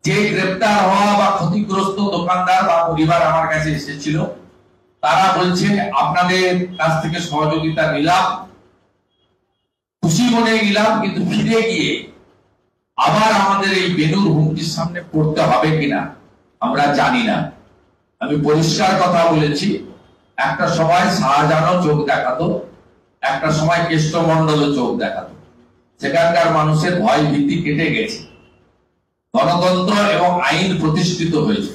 যে গ্রেপ্তার হওয়া বা ক্ষতিগ্রস্ত দোকানদার বা পরিবার আমার কাছে এসেছিল, তারা বলছে আপনাদের কাছ থেকে সহযোগিতা নিলাম, খুশি মনে নিলাম, কিন্তু ফিরে গিয়ে আবার আমাদের এই বেনুর হুমকির সামনে পড়তে হবে কিনা আমরা জানি না। আমি পরিষ্কার কথা বলেছি, একটা সময় শাহজাহানও চোখ দেখাতো, একটা সময় কেষ্টমণ্ডলও চোখ দেখাতো। সেখানকার মানুষের ভয় ভীতি কেটে গেছে, গণতন্ত্র এবং আইন প্রতিষ্ঠিত হয়েছে।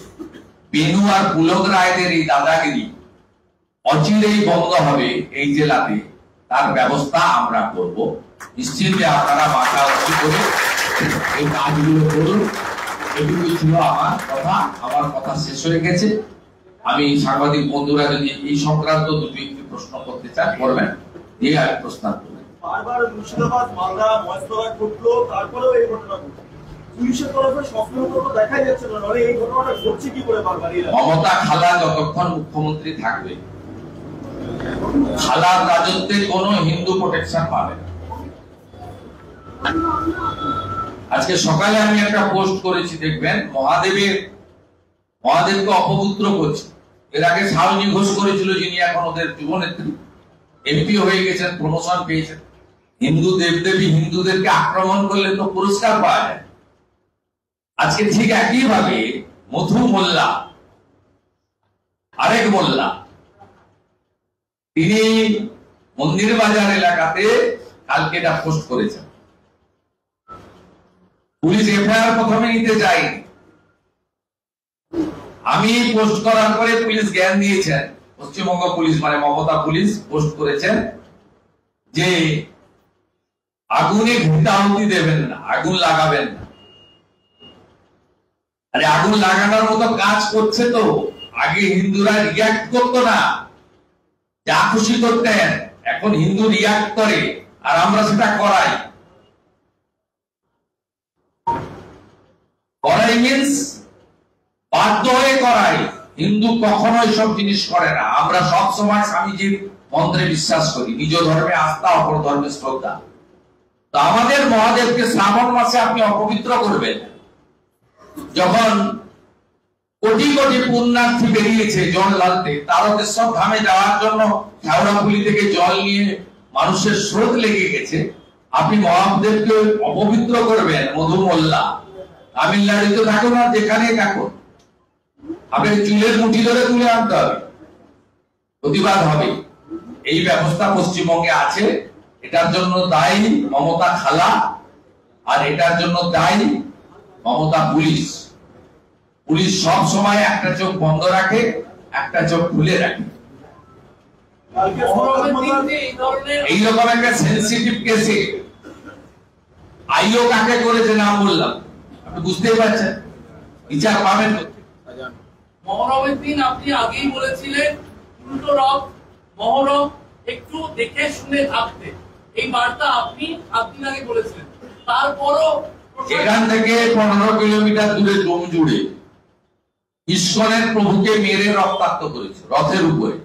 বেনু আর পুলক রায়দের এই দাদাগিরি অচিরেই বন্ধ হবে এই জেলাতে, তার ব্যবস্থা আমরা করব। নিশ্চিন্তে আপনারা মাথা উঁচু করে এই কাজগুলো করুন। এটুকুই ছিল আমার কথা। আমার কথা শেষ হয়ে গেছে। আমি সাংবাদিক বন্ধুরা যদি এই সংক্রান্ত দুটি প্রশ্ন করতে চান করবেন, দিয়ে আমি প্রস্তাব করবেন। বারবার মুর্শিদাবাদ, মালদা, মহেশতলা ঘটলো, তারপরেও এই ঘটনা ঘটলো। পুলিশের তরফে সক্রিয়তা তো দেখাই যাচ্ছে না। এই ঘটনাটা ঘটছে কি করে বারবার? মমতা খালা যতক্ষণ মুখ্যমন্ত্রী থাকবে, খালার রাজত্বে কোনো হিন্দু প্রোটেকশন পাবে না। আজকে সকালে আমি একটা পোস্ট করেছি, দেখবেন, মহাদেবকে অপপুত্র করছে। এর আগে শাওনি ঘোষ করেছিল, যিনি এখন ওদের যুবনেত্রী, এমপি হয়ে গেছেন, প্রমোশন পেয়েছেন। হিন্দু দেবদেবী হিন্দুদেরকে আক্রমণ করলে তো পুরস্কার পাওয়া যায়। আজকে ঠিক একইভাবে মধু মোল্লা, আরেক মোল্লা, তিনি মন্দির বাজার এলাকাতে কালকে এটা পোস্ট করেছেন। পুলিশ এফআইআর প্রথমে নিতে যায়নি। আমি পোস্ট করার পরে পুলিশ জ্ঞান দিয়েছেন। পশ্চিমবঙ্গ পুলিশ মানে মমতা পুলিশ পোস্ট করেছেন যে আগুনে ঘৃতাহুতি দেবেন না, আগুন লাগাবেন না। আরে আগুন লাগানোর মতো কাজ করছে তো। আগে হিন্দুরা রিয়াক্ট করতো না, যা খুশি করতেন। এখন হিন্দু রিয়াক্ট করে আর আমরা সেটা করাই। করাই মিন্স বাধ্য হয়ে করাই। হিন্দু কখনো এসব জিনিস করে না। আমরা সব সময় স্বামীজির মন্ত্রে বিশ্বাস করি, নিজ ধর্মে আস্থা, অপর ধর্মে শ্রদ্ধা। তো আমাদের মহাদেবকে শ্রাবণ মাসে আপনি অপবিত্র করবেন, যখন কোটি কোটি পুণ্যার্থী বেরিয়েছে জল ঢালতে, তারকেশ্বর ধামে যাওয়ার জন্য শেওড়াফুলি থেকে জল নিয়ে মানুষের স্রোত লেগে গেছে, আপনি মহাদেবকে অপবিত্র করবেন? মধু মোল্লা, তামিলনাড়ুতে থাকুন আর যেখানেই থাকুন, আপনাকে চুলের মুঠি ধরে তুলে আনতে হবে, প্রতিবাদ হবে। এই ব্যবস্থা পশ্চিমবঙ্গে আছে। এটার জন্য দায়ী মমতা খালা, আর এটার জন্য দায়ী মমতা পুলিশ। পুলিশ সব সময় একটা চোখ বন্ধ রাখে, একটা চোখ খুলে রাখে। এইরকম একটা সেন্সিটিভ কেসে আইও কাকে করেছে নাম বললাম, আপনি বুঝতেই পারছেন, বিচার পাবেন। মহরমের দিন আপনি আগেই বলেছিলেন উল্টো রথ মহরম একটু দেখে শুনে থাকতে, এই বার্তা আপনি 7 দিন আগে বলেছিলেন। তারপরও এখান থেকে 15 কিলোমিটার দূরে ডোমজুড়ে ইস্কনের প্রভুকে মেরে রক্তাক্ত করেছে রথের উপরে।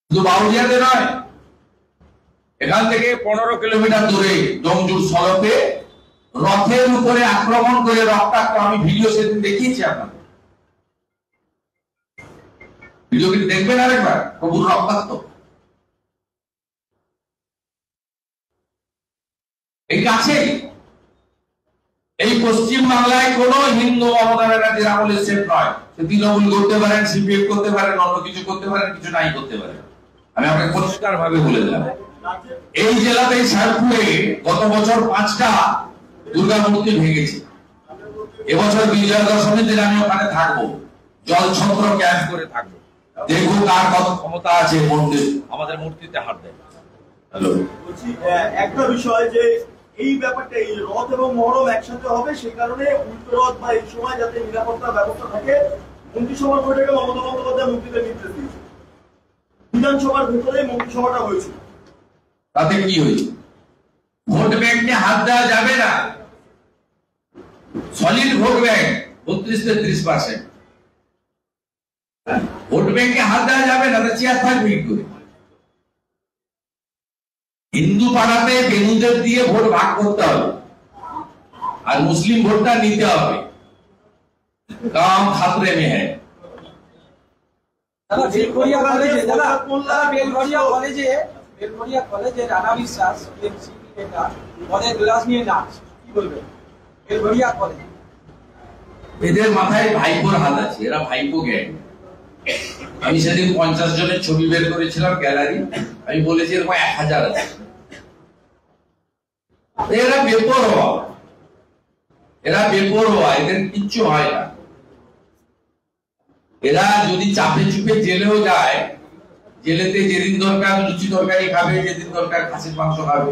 শুধু বাউরিয়াতে নয়, এখান থেকে 15 কিলোমিটার দূরে ডোমজুড় সড়কে রথের উপরে আক্রমণ করে রক্তাক্ত। আমি ভিডিও সেদিন দেখিয়েছি আপনাকে, ভিডিও কিন্তু দেখবেন আরেকবার। প্রভুর রক্তাক্ত এই কাছেই। এই পশ্চিম বাংলায় কোন হিন্দু মমতা ব্যানার্জির আমলে সেফ নয়। সে তৃণমূল করতে পারেন, সিপিএম করতে পারেন, অন্য কিছু করতে পারেন, কিছু নাই করতে পারেন। আমি আপনাকে পরিষ্কার ভাবে বলে দিলাম, এই জেলাতে শেরপুরে গত বছর 5টা দুর্গা মূর্তি ভেঙেছে। এবছর বিজয়া দশমীর দিন আমি ওখানে থাকবো, জলছত্র ক্যাম্প করে থাকবো, দেখবো কার কত ক্ষমতা আছে মন্দির আমাদের মূর্তিতে হাত দেয়। হ্যালো, একটা বিষয় যে এই ব্যাপারটা, এই রথ এবং মহরম একসাথে হবে, সেই কারণে উল্টো রথ বা এই সময় যাতে নিরাপত্তার ব্যবস্থা থাকে, মন্ত্রিসভার বৈঠকে মমতা বন্দ্যোপাধ্যায় মুক্তিতে নির্দেশ দিয়েছে। বিধানসভার ভেতরে মন্ত্রিসভাটা হয়েছিল, তাতে কি হয়েছে? ভোট ব্যাংকে হাত দেওয়া যাবে না। Solid vote bank 32-33%। ভোট ব্যাংকে হাত দেওয়া যাবে না, চেয়ার থাকবে কি করে? হিন্দু পাড়াতে বেনুদের দিয়ে ভোট ভাগ করতে হবে। আর মুসলিম ভোটটা নিতে হবে, কাম খাতরে মে হ্যায়। দাদা বেলঘরিয়া কলেজে রানা বিশ্বাস নেতা পদের গ্লাস নিয়ে নাচ, কি বলবেন? বেলঘরিয়া কলেজ এদের মাথায় ভাইপোর হাত আছে, এরা ভাইপো গ্যাং। আমি সেদিন 50 জনের ছবি বের করেছিলাম গ্যালারি, আমি বলেছি এরকম 1000 আছে। এরা বেপরোয়া, এদের কিচ্ছু হয় না। এরা যদি চাপে চুপে জেলেও যায়, জেলেতে যেদিন দরকার লুচি তরকারি খাবে, যেদিন দরকার খাসির মাংস খাবে।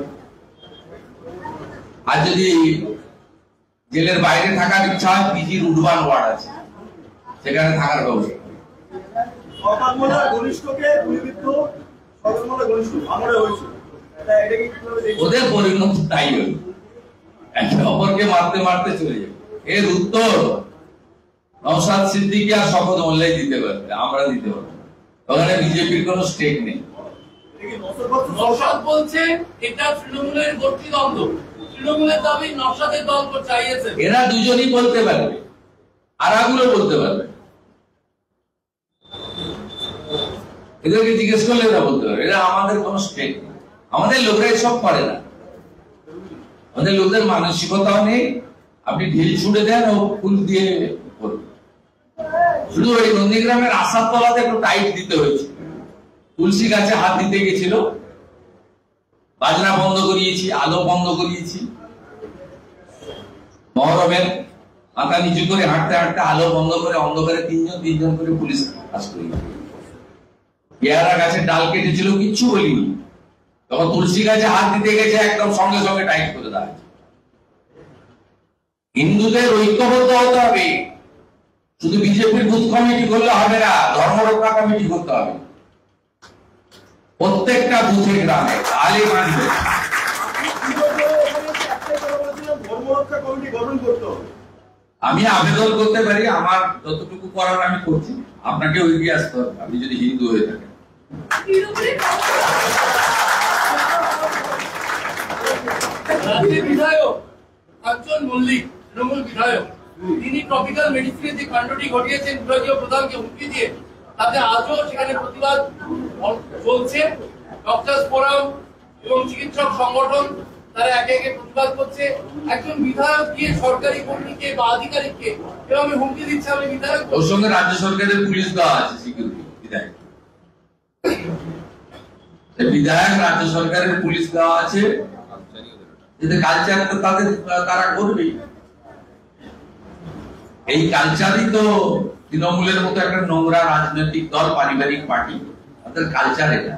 আর যদি জেলের বাইরে থাকার ইচ্ছা হয়, পিজির উডবান ওয়ার্ড আছে, সেখানে থাকার ব্যবস্থা। ওদের পরিণত তাই হল, একে অপরকে মারতে মারতে চলে যাবে। এর উত্তর নওশাদ সিদ্দিকী আর শপথ মোল্লাই দিতে পারবে, আমরা দিতে পারবো। ওখানে বিজেপির কোনো স্টেক নেই। নওশাদ বলছে এটা তৃণমূলের গোষ্ঠীদ্বন্দ্ব, তৃণমূলের দাবি নওশাদের দল চাইছে। এরা দুজনই বলতে পারবে, আরাগুলো বলতে পারবে। এদেরকে জিজ্ঞেস করলে এরা বলতে পারবে। এরা আমাদের কোনো স্টেক নেই, আমাদের লোকরা এসব করে না। আমাদের লোকদের মানসিকতাও নেই। আপনি ঢিল ছুড়ে দেন ও ফুল দিয়ে করবে। শুধু ওই নন্দীগ্রামের আসার তলাতে একটু টাইট দিতে হয়েছে। তুলসী গাছে হাত দিতে গেছিল, বাজনা বন্ধ করিয়েছি, আলো বন্ধ করিয়েছি। মহরমের মাথা নিচু করে হাঁটতে হাঁটতে আলো বন্ধ করে অন্ধকারে তিনজন করে পুলিশ কাজ করিয়েছে। পেয়ারা গাছের ডাল কেটেছিল, কিচ্ছু বলিনি। তখন তুলসী গাছে হাত দিতে গেছে, একদম সঙ্গে সঙ্গে টাইট করে দেওয়া। হিন্দুদের ঐক্যবদ্ধ হতে হবে। শুধু বিজেপির বুথ কমিটি করলে হবে না, ধর্মরক্ষা কমিটি করতে হবে প্রত্যেকটা বুথে গ্রামে, তাহলে মানবে। আমি আবেদন করতে পারি, আমার যতটুকু করার আমি করছি। আপনাকে এগিয়ে আসতে হবে, আপনি যদি হিন্দু হয়ে থাকেন। রাজ্যের বিধায়ক কাঞ্চন মল্লিক, তৃণমূল বিধায়ক, তিনি ট্রপিক্যাল মেডিসিনের যে কাণ্ডটি ঘটিয়েছেন বিভাগীয় প্রধানকে হুমকি দিয়ে, তাতে আজও সেখানে প্রতিবাদ চলছে। ডক্টরস ফোরাম এবং চিকিৎসক সংগঠন তারা একে একে প্রতিবাদ করছে। একজন বিধায়ক গিয়ে সরকারি কর্মীকে বা আধিকারিককে এভাবে হুমকি দিচ্ছে, আমি বিধায়ক। ওর সঙ্গে রাজ্য সরকারের পুলিশ দেওয়া আছে, সিকিউরিটি বিধায়ক। বিধায়ক রাজ্য সরকারের পুলিশ দেওয়া আছে, যদি কালচার তো তারা করবেই। এই কালচারই তো তৃণমূলের মতো একটা নোংরা রাজনৈতিক দল, পারিবারিক পার্টি, তাদের কালচার এটা।